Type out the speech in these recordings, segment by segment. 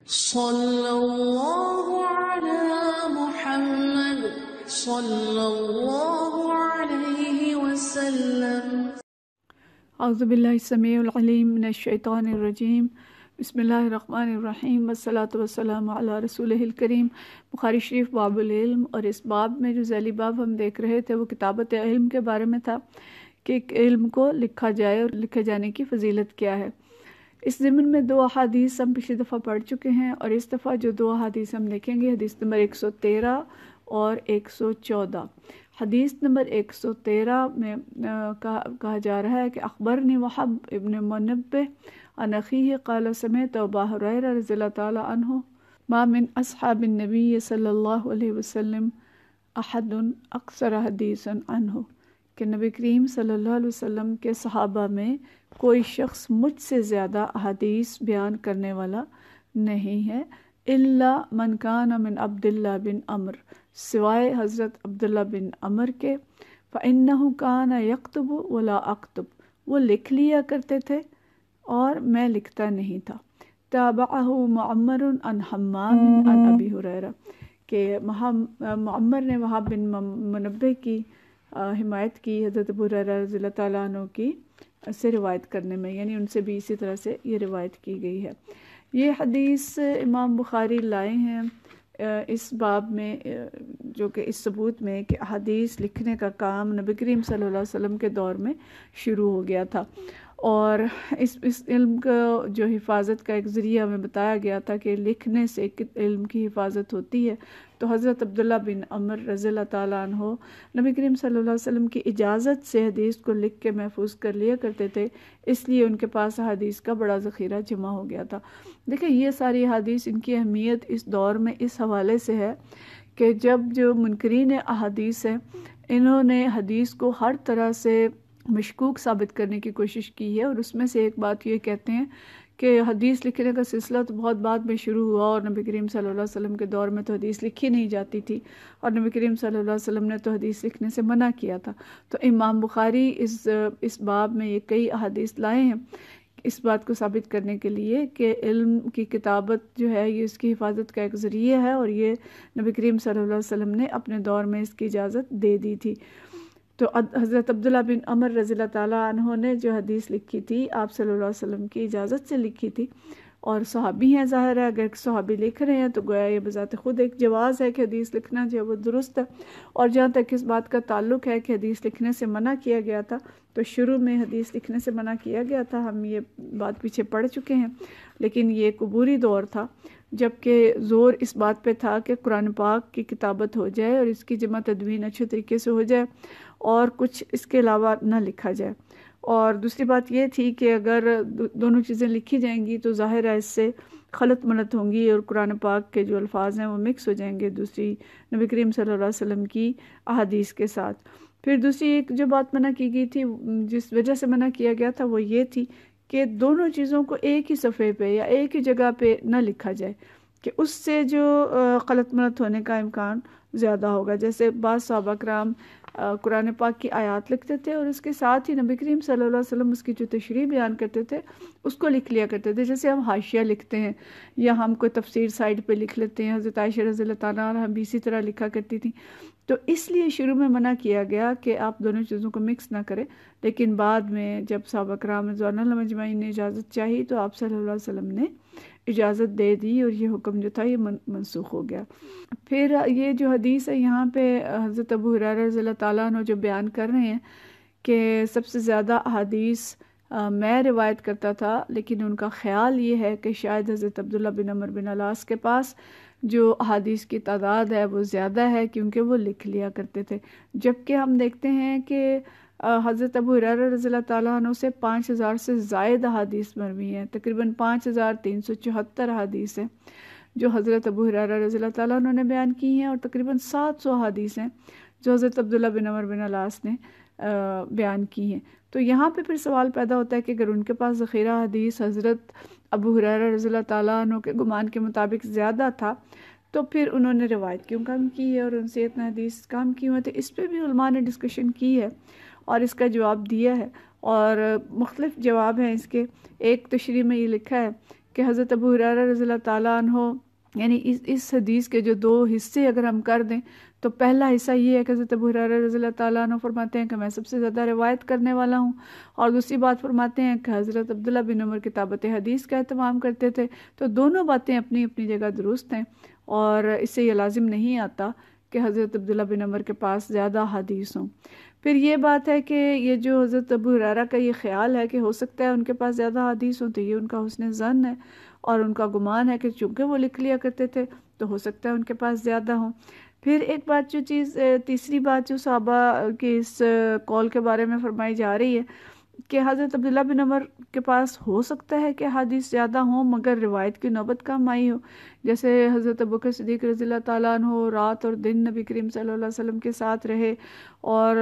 صلی اللہ علی محمد صلی اللہ علیہ وسلم۔ اعوذ باللہ السمیع العلیم من الشیطان الرجیم، بسم اللہ الرحمن الرحیم، والصلاة والسلام علی رسولہ الکریم۔ بخاری شریف باب العلم، اور اس باب میں جو ذیلی باب ہم دیکھ رہے تھے وہ کتابت علم کے بارے میں تھا کہ علم کو لکھا جائے اور لکھے جانے کی فضیلت کیا ہے۔ اس ضمن میں 2 احادیث ہم پچھلی دفعہ پڑھ چکے ہیں، اور اس دفعہ جو 2 احادیث ہم دیکھیں گے حدیث نمبر 113 اور 114۔ حدیث نمبر 113 میں کہا جا رہا ہے کہ اخبرنی وحب ابن منبہ عن اخیہ قال سمعت ابا ہریرہ رضی اللہ تعالی عنہ ما من اصحاب النبی صلی اللہ علیہ وسلم احد اکثر حدیثا عنہ، کہ نبی کریم صلی اللہ علیہ وسلم کے صحابہ میں کوئی شخص مجھ سے زیادہ احادیث بیان کرنے والا نہیں ہے، الا من کان من عبداللہ بن عمر، سوائے حضرت عبداللہ بن عمر کے، فإنہ کان یکتب ولا اکتب، وہ لکھ لیا کرتے تھے اور میں لکھتا نہیں تھا۔ تابعہ معمر عن حمام عن ابی ہریرہ، کہ معمر نے وہاب بن منبہ کی حمایت کی حضرت ابو ہریرہ رضی اللہ تعالیٰ عنہ کی سے روایت کرنے میں، یعنی ان سے بھی اسی طرح سے یہ روایت کی گئی ہے۔ یہ حدیث امام بخاری لائے ہیں اس باب میں، جو کہ اس ثبوت میں کہ حدیث لکھنے کا کام نبی کریم صلی اللہ علیہ وسلم کے دور میں شروع ہو گیا تھا، اور اس علم کا جو حفاظت کا ایک ذریعہ ہمیں بتایا گیا تھا کہ لکھنے سے علم کی حفاظت ہوتی ہے۔ تو حضرت عبداللہ بن عمر رضی اللہ تعالیٰ عنہ نبی کریم صلی اللہ علیہ وسلم کی اجازت سے حدیث کو لکھ کے محفوظ کر لیا کرتے تھے، اس لیے ان کے پاس حدیث کا بڑا ذخیرہ جمع ہو گیا تھا۔ دیکھیں یہ ساری حدیث، ان کی اہمیت اس دور میں اس حوالے سے ہے کہ جب جو منکرین احادیث ہیں انہوں نے حدیث کو ہر طرح سے مشکوک ثابت کرنے کی کوشش کی ہے، اور اس میں سے ایک بات یہ کہتے ہیں کہ حدیث لکھنے کا سلسلہ تو بہت بعد میں شروع ہوا، اور نبی کریم صلی اللہ علیہ وسلم کے دور میں تو حدیث لکھی نہیں جاتی تھی، اور نبی کریم صلی اللہ علیہ وسلم نے تو حدیث لکھنے سے منع کیا تھا۔ تو امام بخاری اس باب میں یہ کئی احادیث لائے ہیں اس بات کو ثابت کرنے کے لیے کہ علم کی کتابت جو ہے یہ اس کی حفاظت کا ایک ذریعہ ہے، اور یہ نبی کریم صلی اللہ علیہ وسلم نے اپنے دور میں اس کی اجازت دے دی تھی۔ تو حضرت عبداللہ بن عمر رضی اللہ تعالیٰ عنہ نے جو حدیث لکھی تھی آپ صلی اللہ علیہ وسلم کی اجازت سے لکھی تھی، اور صحابی ہیں، ظاہر ہے اگر صحابی لکھ رہے ہیں تو گویا یہ بذات خود ایک جواز ہے کہ حدیث لکھنا جو ہے وہ درست ہے۔ اور جہاں تک اس بات کا تعلق ہے کہ حدیث لکھنے سے منع کیا گیا تھا، تو شروع میں حدیث لکھنے سے منع کیا گیا تھا، ہم یہ بات پیچھے پڑھ چکے ہیں، لیکن یہ ایک عبوری دور تھا جبکہ زور اس بات پہ تھا کہ قرآن پاک کی کتابت ہو جائے اور اس کی جمع تدوین اچھے طریقے سے ہو جائے اور کچھ اس کے علاوہ نہ لکھا جائے۔ اور دوسری بات یہ تھی کہ اگر دونوں چیزیں لکھی جائیں گی تو ظاہر ہے اس سے خلط ملط ہوں گی، اور قرآن پاک کے جو الفاظ ہیں وہ مکس ہو جائیں گے دوسری نبی کریم صلی اللہ علیہ وسلم کی احادیث کے ساتھ۔ پھر دوسری ایک جو بات منع کی گئی تھی، جس وجہ سے منع کیا گیا تھا، وہ یہ تھی کہ دونوں چیزوں کو ایک ہی صفحے پہ یا ایک ہی جگہ پہ نہ لکھا جائے، کہ اس سے جو خلط ملط ہونے کا امکان زیادہ ہوگا۔ جیسے بعض صحابہ کرام قرآن پاک کی آیات لکھتے تھے اور اس کے ساتھ ہی نبی کریم صلی اللہ علیہ وسلم اس کی جو تشریح بیان کرتے تھے اس کو لکھ لیا کرتے تھے، جیسے ہم حاشیہ لکھتے ہیں یا ہم کوئی تفسیر سائڈ پہ لکھ لیتے ہیں۔ حضرت عائشہ رضی اللہ تعالیٰ عنہا بھی اسی طرح لکھا کرتی تھیں۔ تو اس لیے شروع میں منع کیا گیا کہ آپ دونوں چیزوں کو مکس نہ کریں، لیکن بعد میں جب صحابہ کرام رضوان اللہ اجمعین نے اجازت چاہی تو آپ صلی اللہ علیہ وسلم نے اجازت دے دی، اور یہ حکم جو تھا یہ منسوخ ہو گیا۔ پھر یہ جو حدیث ہے یہاں پہ حضرت ابو ہریرہ رضی اللہ تعالیٰ عنہ جو بیان کر رہے ہیں کہ سب سے زیادہ احادیث میں روایت کرتا تھا، لیکن ان کا خیال یہ ہے کہ شاید حضرت عبداللہ بن عمر بن العاص کے پاس جو احادیث کی تعداد ہے وہ زیادہ ہے، کیونکہ وہ لکھ لیا کرتے تھے، جبکہ ہم دیکھتے ہیں کہ حضرت ابو ہریرہ رضی اللہ تعالیٰ عنہ سے 5000 سے زائد احادیث مروی ہیں، تقریباً 5374 احادیث ہیں جو حضرت ابو ہریرہ رضی اللہ تعالیٰ عنہ نے بیان کی ہیں، اور تقریباً 700 احادیث ہیں جو حضرت عبداللہ بن عمر بن العاص نے بیان کی ہیں۔ تو یہاں پہ پھر سوال پیدا ہوتا ہے کہ اگر ان کے پاس ذخیرہ حدیث حضرت ابو ہریرہ رضی اللہ تعالیٰ عنہ کے گمان کے مطابق زیادہ تھا، تو پھر انہوں نے روایت کیوں کم کی ہے اور ان سے اتنا حدیث کم کیوں ہے؟ تو اس پہ بھی علماء نے ڈسکشن کی ہے اور اس کا جواب دیا ہے، اور مختلف جواب ہیں اس کے۔ ایک تشریح میں یہ لکھا ہے کہ حضرت ابو ہریرہ رضی اللہ تعالیٰ عنہ یعنی اس حدیث کے جو 2 حصے اگر ہم کر دیں تو پہلا حصہ یہ ہے کہ حضرت ابو ہریرہ رضی اللہ تعالیٰ عنہ فرماتے ہیں کہ میں سب سے زیادہ روایت کرنے والا ہوں، اور دوسری بات فرماتے ہیں کہ حضرت عبداللہ بن عمر کتابت حدیث کا اہتمام کرتے تھے۔ تو دونوں باتیں اپنی اپنی جگہ درست ہیں، اور اس سے یہ لازم نہیں آتا کہ حضرت عبداللہ بن عمر کے پاس زیادہ حدیث ہوں۔ پھر یہ بات ہے کہ یہ جو حضرت ابو ہریرہ کا یہ خیال ہے کہ ہو سکتا ہے ان کے پاس زیادہ حدیث ہوں، تو یہ ان کا حسن ظن ہے اور ان کا گمان ہے کہ چونکہ وہ لکھ لیا کرتے تھے تو ہو سکتا ہے ان کے پاس زیادہ ہوں۔ پھر ایک بات تیسری بات جو صحابہ کے اس قول کے بارے میں فرمائی جا رہی ہے کہ حضرت عبداللہ بن عمر کے پاس ہو سکتا ہے کہ حدیث زیادہ ہوں مگر روایت کی نوبت کم آئی ہو، جیسے حضرت ابوبکر صدیق رضی اللہ تعالیٰ عنہ رات اور دن نبی کریم صلی اللہ علیہ وسلم کے ساتھ رہے اور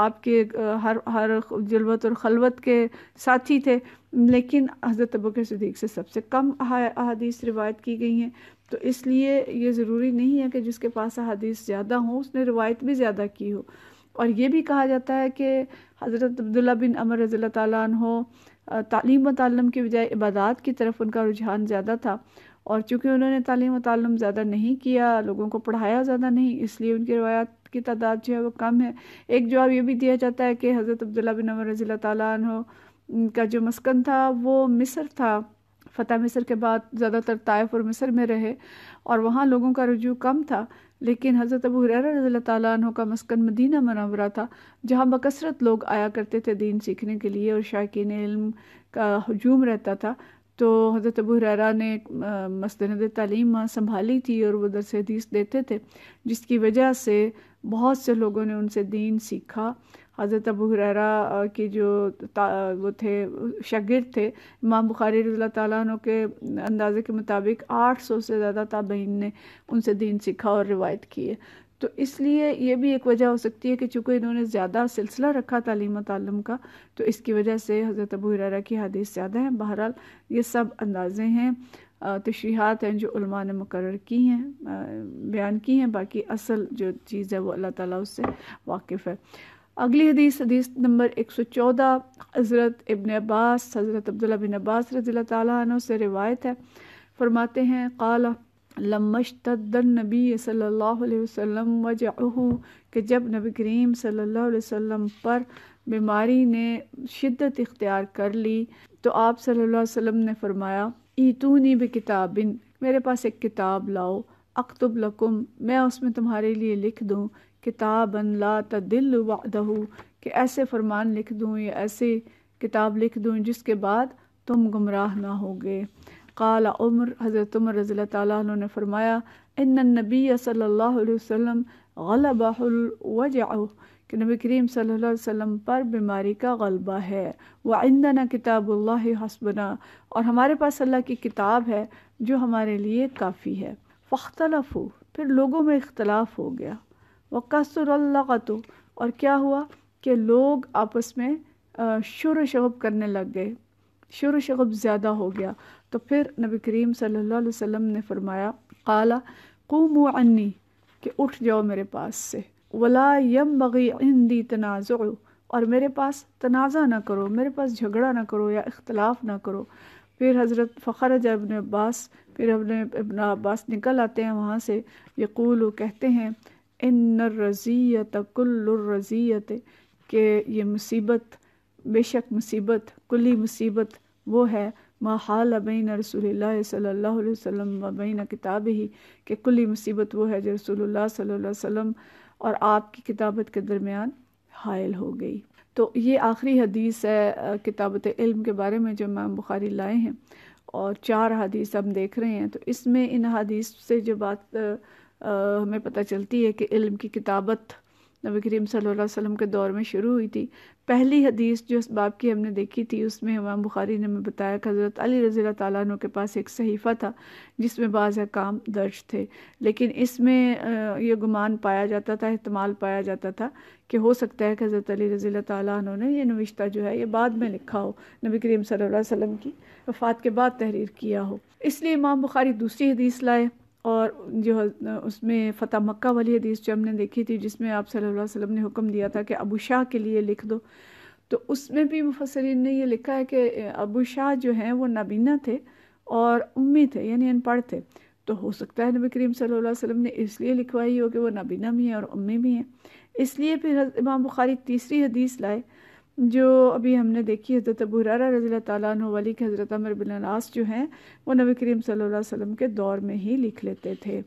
آپ کے ہر جلوت اور خلوت کے ساتھی تھے، لیکن حضرت ابوبکر صدیق سے سب سے کم احادیث روایت کی گئی ہیں۔ تو اس لیے یہ ضروری نہیں ہے کہ جس کے پاس احادیث زیادہ ہوں اس نے روایت بھی زیادہ کی ہو۔ اور یہ بھی کہا جاتا ہے کہ حضرت عبداللہ بن عمر رضی اللہ تعالیٰ عنہ تعلیم و تعلم کی بجائے عبادات کی طرف ان کا رجحان زیادہ تھا، اور چونکہ انہوں نے تعلیم و تعلم زیادہ نہیں کیا، لوگوں کو پڑھایا زیادہ نہیں، اس لیے ان کی روایات کی تعداد جو ہے وہ کم ہے۔ ایک جواب یہ بھی دیا جاتا ہے کہ حضرت عبداللہ بن عمر رضی اللہ تعالیٰ عنہ کا جو مسکن تھا وہ مصر تھا، فتح مصر کے بعد زیادہ تر طائف اور مصر میں رہے اور وہاں لوگوں کا رجوع کم تھا، لیکن حضرت ابو ہریرہ رضی اللہ تعالیٰ عنہ کا مسکن مدینہ منورہ تھا جہاں بکثرت لوگ آیا کرتے تھے دین سیکھنے کے لیے اور شائقین علم کا ہجوم رہتا تھا۔ تو حضرت ابو ہریرہ نے مسند تعلیم سنبھالی تھی اور وہ درس حدیث دیتے تھے، جس کی وجہ سے بہت سے لوگوں نے ان سے دین سیکھا۔ حضرت ابو ہریرہ کی جو وہ تھے شاگرد تھے، امام بخاری رضی اللہ تعالیٰ عنہ کے اندازے کے مطابق 800 سے زیادہ تابعین نے ان سے دین سیکھا اور روایت کی ہے۔ تو اس لیے یہ بھی ایک وجہ ہو سکتی ہے کہ چونکہ انہوں نے زیادہ سلسلہ رکھا تعلیم و تعلم کا تو اس کی وجہ سے حضرت ابو ہریرہ کی حدیث زیادہ ہیں۔ بہرحال یہ سب اندازے ہیں، تشریحات ہیں جو علماء نے مقرر کی ہیں، بیان کی ہیں، باقی اصل جو چیز ہے وہ اللہ تعالیٰ اس سے واقف ہے۔ اگلی حدیث نمبر 114 حضرت ابن عباس حضرت عبداللہ بن عباس رضی اللہ تعالیٰ عنہ سے روایت ہے، فرماتے ہیں قال لما اشتد النبی صلی اللہ علیہ وسلم وجعہ، کہ جب نبی کریم صلی اللہ علیہ وسلم پر بیماری نے شدت اختیار کر لی تو آپ صلی اللہ علیہ وسلم نے فرمایا ایتونی بکتاب، میرے پاس ایک کتاب لاؤ، اکتب لکم، میں اس میں تمہارے لیے لکھ دوں، کتابا لا تدل بعدہ، کہ ایسے فرمان لکھ دوں یا ایسی کتاب لکھ دوں جس کے بعد تم گمراہ نہ ہوگے۔ قال عمر، حضرت عمر رضی اللہ تعالیٰ عنہ نے فرمایا ان النبی صلی اللہ علیہ وسلم غلبہ الوجع، کہ نبی کریم صلی اللہ علیہ وسلم پر بیماری کا غلبہ ہے، وعندنا کتاب اللہ حسبنا، اور ہمارے پاس اللہ کی کتاب ہے جو ہمارے لیے کافی ہے۔ فاختلفوا، پھر لوگوں میں اختلاف ہو گیا، وکثر اللغط، اور کیا ہوا کہ لوگ آپس میں شور و شغب کرنے لگ گئے، شور و شغب زیادہ ہو گیا۔ تو پھر نبی کریم صلی اللہ علیہ وسلم نے فرمایا قال قوموا عنی، کہ اٹھ جاؤ میرے پاس سے، ولا ينبغي عندي تنازع، اور میرے پاس تنازع نہ کرو، میرے پاس جھگڑا نہ کرو یا اختلاف نہ کرو۔ پھر حضرت فخرج ابن عباس، پھر ابن عباس نکل آتے ہیں وہاں سے، یقول، کہتے ہیں ان الرزیۃ کل الرزیۃ، کہ یہ مصیبت، بے شک مصیبت، کلی مصیبت وہ ہے ما حال بین رسول اللہ صلی اللہ علیہ وسلم و بین کتابہ، کہ کلی مصیبت وہ ہے جو رسول اللہ صلی اللہ علیہ وسلم اور آپ کی کتابت کے درمیان حائل ہو گئی۔ تو یہ آخری حدیث ہے کتابت علم کے بارے میں جو امام بخاری لائے ہیں، اور 4 حدیث ہم دیکھ رہے ہیں۔ تو اس میں ان حدیث سے جو بات ہمیں پتہ چلتی ہے کہ علم کی کتابت نبی کریم صلی اللہ علیہ وسلم کے دور میں شروع ہوئی تھی۔ پہلی حدیث جو اس باب کی ہم نے دیکھی تھی اس میں امام بخاری نے ہمیں بتایا کہ حضرت علی رضی اللہ تعالیٰ عنہ کے پاس ایک صحیفہ تھا جس میں بعض احکام درج تھے، لیکن اس میں یہ گمان پایا جاتا تھا، احتمال پایا جاتا تھا کہ ہو سکتا ہے کہ حضرت علی رضی اللہ تعالیٰ عنہ نے یہ نوشتہ جو ہے یہ بعد میں لکھا ہو، نبی کریم صلی اللہ علیہ وسلم کی وفات کے بعد تحریر کیا ہو۔ اس لیے امام بخاری دوسری حدیث لائے، اور جو اس میں فتح مکہ والی حدیث جو ہم نے دیکھی تھی جس میں آپ صلی اللہ علیہ وسلم نے حکم دیا تھا کہ ابو شاہ کے لیے لکھ دو، تو اس میں بھی مفسرین نے یہ لکھا ہے کہ ابو شاہ جو ہیں وہ نابینا تھے اور امی تھے یعنی ان پڑھ تھے، تو ہو سکتا ہے نبی کریم صلی اللہ علیہ وسلم نے اس لیے لکھوائی ہو کہ وہ نابینا بھی ہیں اور امی بھی ہیں، اس لیے پھر امام بخاری تیسری حدیث لائے جو ابھی ہم نے دیکھی، حضرت ابو ہریرہ رضی اللہ تعالیٰ عنہ والی کہ حضرت عمرو بن العاص جو ہیں وہ نبی کریم صلی اللہ علیہ وسلم کے دور میں ہی لکھ لیتے تھے۔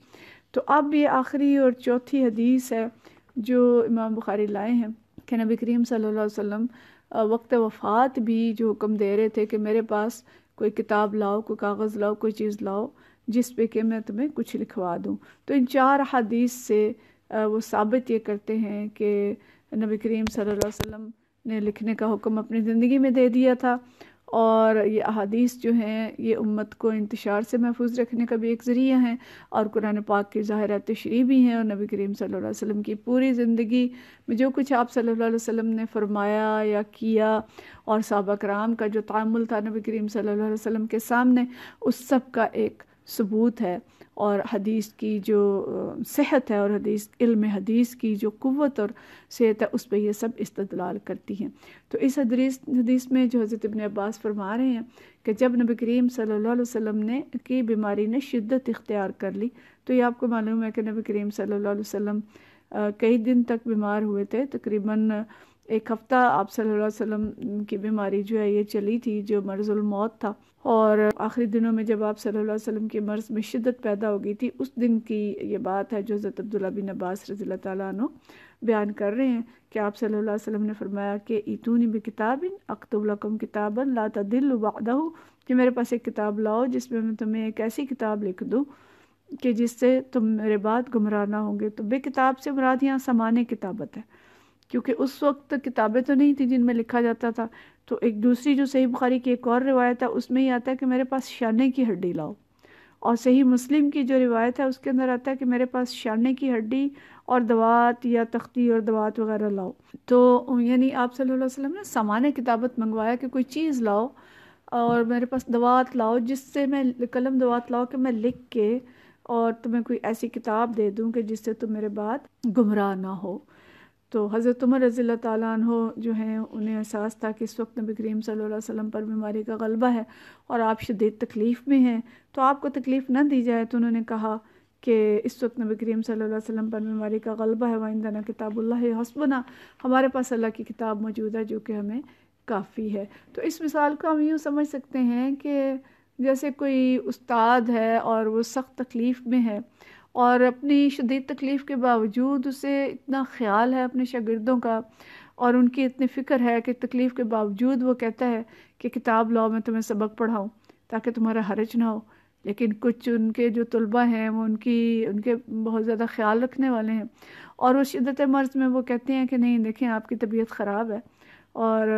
تو اب یہ آخری اور چوتھی حدیث ہے جو امام بخاری لائے ہیں کہ نبی کریم صلی اللہ علیہ وسلم وقت وفات بھی جو حکم دے رہے تھے کہ میرے پاس کوئی کتاب لاؤ، کوئی کاغذ لاؤ، کوئی چیز لاؤ جس پہ کہ میں تمہیں کچھ لکھوا دوں۔ تو ان 4 حدیث سے وہ ثابت یہ کرتے ہیں کہ نبی کریم صلی اللہ علیہ وسلم نے لکھنے کا حکم اپنی زندگی میں دے دیا تھا، اور یہ احادیث جو ہیں یہ امت کو انتشار سے محفوظ رکھنے کا بھی ایک ذریعہ ہیں، اور قرآن پاک کی ظاہرہ تشریح بھی ہیں، اور نبی کریم صلی اللہ علیہ وسلم کی پوری زندگی میں جو کچھ آپ صلی اللہ علیہ وسلم نے فرمایا یا کیا، اور صحابہ کرام کا جو تعامل تھا نبی کریم صلی اللہ علیہ وسلم کے سامنے، اس سب کا ایک ثبوت ہے۔ اور حدیث کی جو صحت ہے اور علم حدیث کی جو قوت اور صحت ہے اس پہ یہ سب استدلال کرتی ہیں۔ تو اس حدیث میں جو حضرت ابن عباس فرما رہے ہیں کہ جب نبی کریم صلی اللہ علیہ وسلم کی بیماری نے شدت اختیار کر لی، تو یہ آپ کو معلوم ہے کہ نبی کریم صلی اللہ علیہ وسلم کئی دن تک بیمار ہوئے تھے، تقریباً 1 ہفتہ آپ صلی اللہ علیہ وسلم کی بیماری جو ہے یہ چلی تھی، جو مرض الموت تھا، اور آخری دنوں میں جب آپ صلی اللہ علیہ وسلم کے مرض میں شدت پیدا ہو گئی تھی، اس دن کی یہ بات ہے جو حضرت عبداللہ بن عباس رضی اللہ تعالیٰ عنہ بیان کر رہے ہیں کہ آپ صلی اللہ علیہ وسلم نے فرمایا کہ ایتونی بکتاب اکتب لکم کتابا لا تضلوا بعدہ، کہ میرے پاس ایک کتاب لاؤ جس میں میں تمہیں ایک ایسی کتاب لکھ دوں کہ جس سے تم میرے بعد گمراہ نہ ہوں گے۔ تو بے کتاب سے مراد یہاں سامان کتابت ہے، کیونکہ اس وقت کتابیں تو نہیں تھیں جن میں لکھا جاتا تھا۔ تو ایک دوسری جو صحیح بخاری کی ایک اور روایت ہے اس میں یہ آتا ہے کہ میرے پاس شانے کی ہڈی لاؤ، اور صحیح مسلم کی جو روایت ہے اس کے اندر آتا ہے کہ میرے پاس شانے کی ہڈی اور دوات یا تختی اور دوات وغیرہ لاؤ۔ تو یعنی آپ صلی اللہ علیہ وسلم نے سامان کتابت منگوایا کہ کوئی چیز لاؤ اور میرے پاس دوات لاؤ جس سے میں قلم دوات لاؤ کہ میں لکھ کے اور تمہیں کوئی ایسی کتاب دے دوں کہ جس سے تم میرے بعد گمراہ نہ ہو۔ تو حضرت عمر رضی اللہ تعالیٰ عنہ جو ہیں انہیں احساس تھا کہ اس وقت نبی کریم صلی اللہ علیہ وسلم پر بیماری کا غلبہ ہے اور آپ شدید تکلیف میں ہیں، تو آپ کو تکلیف نہ دی جائے، تو انہوں نے کہا کہ اس وقت نبی کریم صلی اللہ علیہ وسلم پر بیماری کا غلبہ ہے، وَعِندَنَا کتاب اللہ حسبنا، ہمارے پاس اللہ کی کتاب موجود ہے جو کہ ہمیں کافی ہے۔ تو اس مثال کو ہم یوں سمجھ سکتے ہیں کہ جیسے کوئی استاد ہے اور وہ سخت تکلیف میں ہے، اور اپنی شدید تکلیف کے باوجود اسے اتنا خیال ہے اپنے شاگردوں کا اور ان کی اتنی فکر ہے کہ تکلیف کے باوجود وہ کہتا ہے کہ کتاب لاؤ میں تمہیں سبق پڑھاؤں تاکہ تمہارا حرج نہ ہو۔ لیکن کچھ ان کے جو طلبہ ہیں وہ ان کے بہت زیادہ خیال رکھنے والے ہیں، اور وہ شدت مرض میں وہ کہتے ہیں کہ نہیں دیکھیں آپ کی طبیعت خراب ہے اور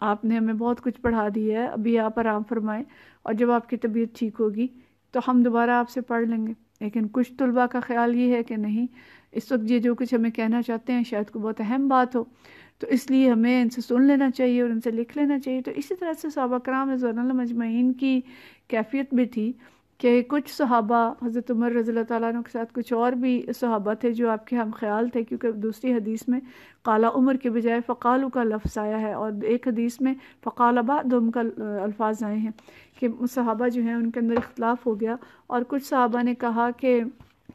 آپ نے ہمیں بہت کچھ پڑھا دیا ہے، ابھی آپ آرام فرمائیں اور جب آپ کی طبیعت ٹھیک ہوگی تو ہم دوبارہ آپ سے پڑھ لیں گے۔ لیکن کچھ طلباء کا خیال یہ ہے کہ نہیں، اس وقت یہ جو کچھ ہمیں کہنا چاہتے ہیں شاید کوئی بہت اہم بات ہو، تو اس لیے ہمیں ان سے سن لینا چاہیے اور ان سے لکھ لینا چاہیے۔ تو اسی طرح سے صحابہ کرام رضوان اللہ مجمعین کی کیفیت بھی تھی کہ کچھ صحابہ حضرت عمر رضی اللہ تعالیٰ عنہ کے ساتھ کچھ اور بھی صحابہ تھے جو آپ کے ہم خیال تھے، کیونکہ دوسری حدیث میں قال عمر کے بجائے فقالوا کا لفظ آیا ہے، اور ایک حدیث میں فقال بعضهم کا الفاظ آئے ہیں کہ صحابہ جو ہیں ان کے اندر اختلاف ہو گیا، اور کچھ صحابہ نے کہا کہ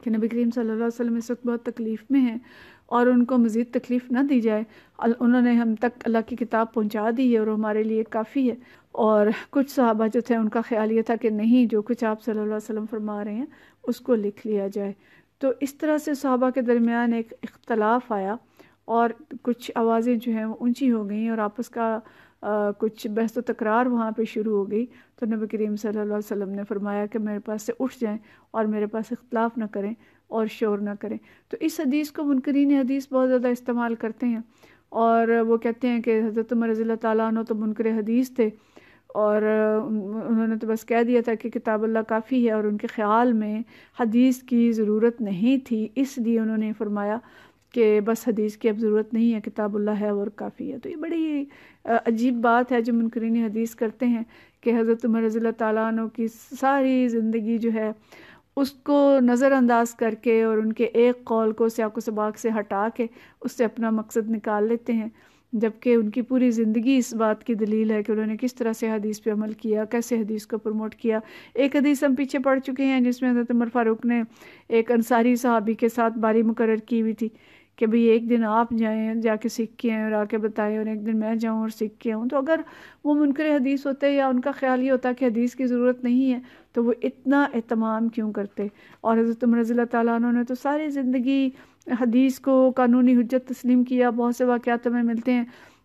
نبی کریم صلی اللہ علیہ وسلم اس وقت بہت تکلیف میں ہیں اور ان کو مزید تکلیف نہ دی جائے، انہوں نے ہم تک اللہ کی کتاب پہنچا دی ہے اور ہمارے لیے کافی ہے۔ اور کچھ صحابہ جو تھے ان کا خیال یہ تھا کہ نہیں، جو کچھ آپ صلی اللہ علیہ وسلم فرما رہے ہیں اس کو لکھ لیا جائے۔ تو اس طرح سے صحابہ کے درمیان ایک اختلاف آیا اور کچھ آوازیں جو ہیں وہ اونچی ہو گئیں اور آپس کا کچھ بحث و تکرار وہاں پہ شروع ہو گئی۔ تو نبی کریم صلی اللہ علیہ وسلم نے فرمایا کہ میرے پاس سے اٹھ جائیں اور میرے پاس اختلاف نہ کریں اور شور نہ کریں۔ تو اس حدیث کو منکرین حدیث بہت زیادہ استعمال کرتے ہیں، اور وہ کہتے ہیں کہ حضرت عمر رضی اللہ تعالیٰ عنہ تو منکر حدیث تھے اور انہوں نے تو بس کہہ دیا تھا کہ کتاب اللہ کافی ہے، اور ان کے خیال میں حدیث کی ضرورت نہیں تھی، اس لیے انہوں نے فرمایا کہ بس حدیث کی اب ضرورت نہیں ہے، کتاب اللہ ہے اور کافی ہے۔ تو یہ بڑی عجیب بات ہے جو منکرین حدیث کرتے ہیں کہ حضرت عمر رضی اللہ تعالیٰ عنہ کی ساری زندگی جو ہے اس کو نظر انداز کر کے اور ان کے ایک قول کو سیاق و سباق سے ہٹا کے اس سے اپنا مقصد نکال لیتے ہیں۔ جبکہ ان کی پوری زندگی اس بات کی دلیل ہے کہ انہوں نے کس طرح سے حدیث پہ عمل کیا، کیسے حدیث کو پروموٹ کیا۔ ایک حدیث ہم پیچھے پڑھ چکے ہیں جس میں حضرت عمر فاروق نے ایک انصاری صحابی کے ساتھ باری مقرر کی ہوئی تھی کہ بھئی ایک دن آپ جائیں، جا کے سیکھ کے آئیں اور آ کے بتائیں، اور ایک دن میں جاؤں اور سیکھ کے آؤں۔ تو اگر وہ منکر حدیث ہوتے یا ان کا خیال یہ ہوتا کہ حدیث کی ضرورت نہیں ہے تو وہ اتنا اہتمام کیوں کرتے؟ اور حضرت عمر رضی اللہ تعالیٰ عنہ نے تو ساری زندگی حدیث کو قانونی حجت تسلیم کیا۔ بہت سے واقعات ہمیں ملتے ہیں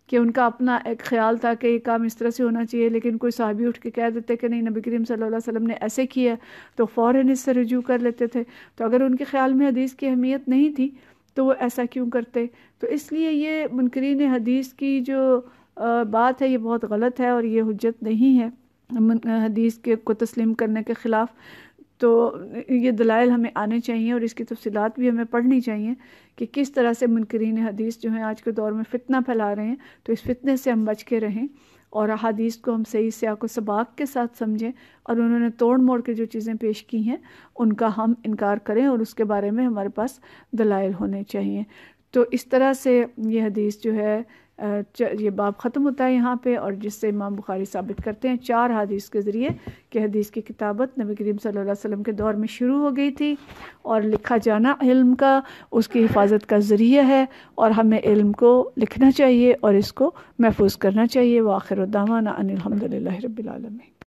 کہ ان کا اپنا ایک خیال تھا کہ یہ کام اس طرح سے ہونا چاہیے، لیکن کوئی صحابی اٹھ کے کہہ دیتے کہ نہیں نبی کریم صلی اللہ علیہ وسلم نے ایسے کیا، تو فوراً اس سے رجوع کر لیتے تھے۔ تو اگر ان کے خیال میں حدیث کی اہمیت نہیں تھی تو وہ ایسا کیوں کرتے؟ تو اس لیے یہ منکرین حدیث کی جو بات ہے یہ بہت غلط ہے اور یہ حجت نہیں ہے حدیث کو تسلیم کرنے کے خلاف۔ تو یہ دلائل ہمیں آنے چاہیے اور اس کی تفصیلات بھی ہمیں پڑھنی چاہیے کہ کس طرح سے منکرین حدیث جو ہیں آج کے دور میں فتنہ پھیلا رہے ہیں، تو اس فتنے سے ہم بچ کے رہیں اور احادیث کو ہم صحیح سیاق و سباق کے ساتھ سمجھیں، اور انہوں نے توڑ موڑ کے جو چیزیں پیش کی ہیں ان کا ہم انکار کریں اور اس کے بارے میں ہمارے پاس دلائل ہونے چاہیے۔ تو اس طرح سے یہ حدیث جو ہے یہ باب ختم ہوتا ہے یہاں پہ، اور جس سے امام بخاری ثابت کرتے ہیں 4 حدیث کے ذریعے کہ حدیث کی کتابت نبی کریم صلی اللہ علیہ وسلم کے دور میں شروع ہو گئی تھی، اور لکھا جانا علم کا اس کی حفاظت کا ذریعہ ہے، اور ہمیں علم کو لکھنا چاہیے اور اس کو محفوظ کرنا چاہیے۔ وآخر دعوانا ان الحمد للہ رب العالمین۔